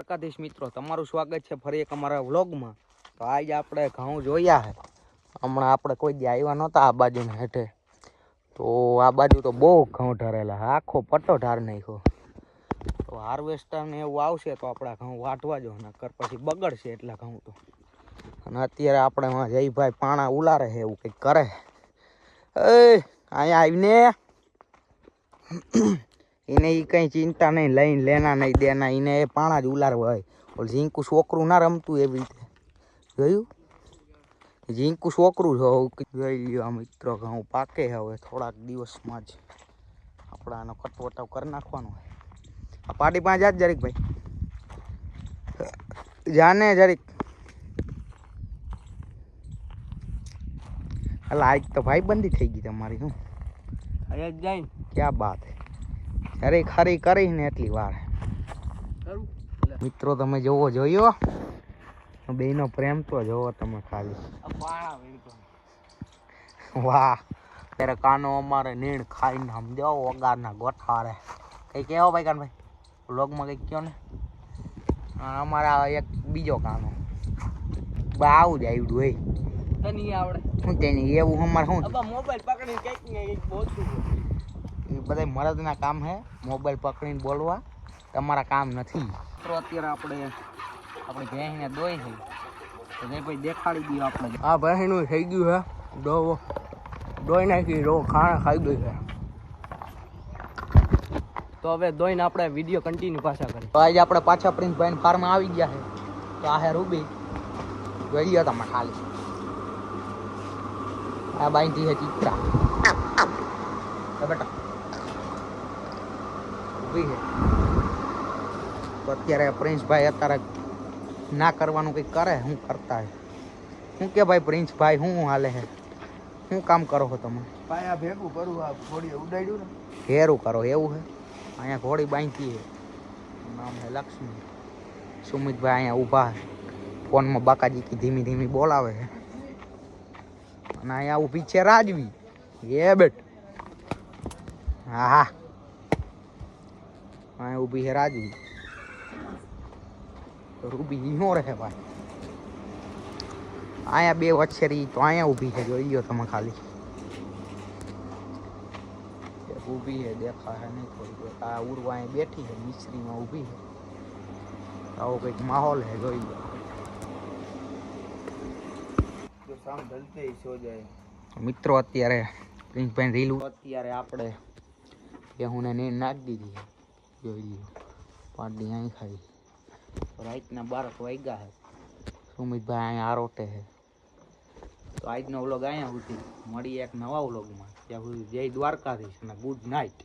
દ્વારકાધીશ મિત્રો, તમારું સ્વાગત છે ફરી એક અમારા વ્લોગમાં। તો આજે આપણે ઘઉં જોયા છે। હમણાં આપણે કોઈ દી આવ્યા નહોતા આ બાજુને હેઠે, તો આ બાજુ તો બહુ ઘઉં ઢરેલા, આખો પટ્ટો ઢાર નાખ્યો। તો હાર્વેસ્ટર ને એવું આવશે તો આપણા ઘઉં વાટવા જો, નકર પછી બગડશે એટલા ઘઉં તો। અને અત્યારે આપણે જયભાઈ પાણા ઉલારે છે, એવું કંઈક કરે। એ અહીંયા આવીને એને એ કઈ ચિંતા નહીં, લઈને લેના નહીં દેના, એને એ પાણા જ ઉલારવા હોય। ઓલ ઝીંકુ છોકરું ના રમતું એવી રીતે જોયું, ઝીંકુ છોકરું જોઈ લ્યો આ મિત્રો, ઘઉં પાકે હવે થોડાક દિવસમાં જ આપણે આનો કટવટાવ કરી નાખવાનો હોય। આ પાડી પાંચ જ જરીક ભાઈ જાને જરીક, અલા આજ તો ભાઈ બંધી થઈ ગઈ તમારી। શું અહીંયા જ જાય ક્યાં બાત હે, જરીક ખરી કરીને એટલી વાર મિત્રો। તમે જોયો બેનો પ્રેમ તો જોવો તમે ખાલી, વાહ। ત્યારે કાનો અમારે નીણ ખાઈને સમજાવો વગારના ગોઠારે કઈ કહેવો ભાઈ કાનભાઈ, વ્લોગમાં કંઈક કહો ને। અમારા એક બીજો કાનો આવું જ આવડું હોય, તને આવડે શું તેની એવું અમારે શું મોબાઈલ પકડીને કંઈક ને કંઈક બોલતું એ બધા મરદના કામ હે, મોબાઈલ પકડીને બોલવા તમારા કામ નથી। તો અત્યારે આપણે આપણી ભેંસને દોઈ છે, તો ભાઈ દેખાડી દઈએ આપણે। આ ભેંસનું થઈ ગયું છે દોવો, દોઈ નાખી, રો ખાણા ખાઈ ગઈ છે। તો હવે દોઈને આપણે વિડીયો કન્ટિન્યુ પાછા કરીએ। તો આજે આપણે પાછા પ્રિન્સભાઈ ફાર્મમાં આવી ગયા છે। તો આ હે રૂબી, જોઈ લો તમે ખાલી, આ બાઈથી છે ચિત્રા, બેટા ઊભી છે। તો અત્યારે પ્રિન્સભાઈ અત્યારે ના કરવાનું કંઈક કરે, શું કરતા હે, શું કે ભાઈ પ્રિન્સભાઈ શું હાલે છે, શું કામ કરો છો તમે? પાયા ભેગું કરું, આ ઘોડી ઉડાડ્યું ને ઘેરું કરો એવું છે। અહીંયા ઘોડી બાંધી છે, નામ છે લક્ષ્મી। સુમિતભાઈ અહીંયા ઊભા છે, ફોનમાં બાકાજી ધીમી ધીમી બોલાવે છે। અને અહીંયા ઊભી છે રાજવી, એ બેટ હા હા, અહીંયા ઊભી છે રાજવી। રૂબી ઈનો રહે ભાઈ, અહીંયા બે વચ્ચેરી તો અહીંયા ઊભી છે, જોઈ લો તમે ખાલી, ઊભી છે દેખાય નહીં થોડી, આ ઉર્વા અહીં બેઠી છે મિસ્ત્રીમાં ઊભી છે। આવો કંઈક માહોલ છે, જોઈ લો મિત્રો। અત્યારે પ્રિન્સભાઈ રીલું અત્યારે આપણે બેહુને નીર નાખી દીધી છે, જોઈ લ્યો પાડી અહીં ખાઈ। રાતના 12 વાગ્યા છે, સુમિતભાઈ અહીંયા આરોટે છે। તો આજનો વ્લોગ અહીંયા સુધી, મળીએ એક નવા વ્લોગમાં, ત્યાં સુધી જય દ્વારકાધીશ અને ગુડ નાઇટ।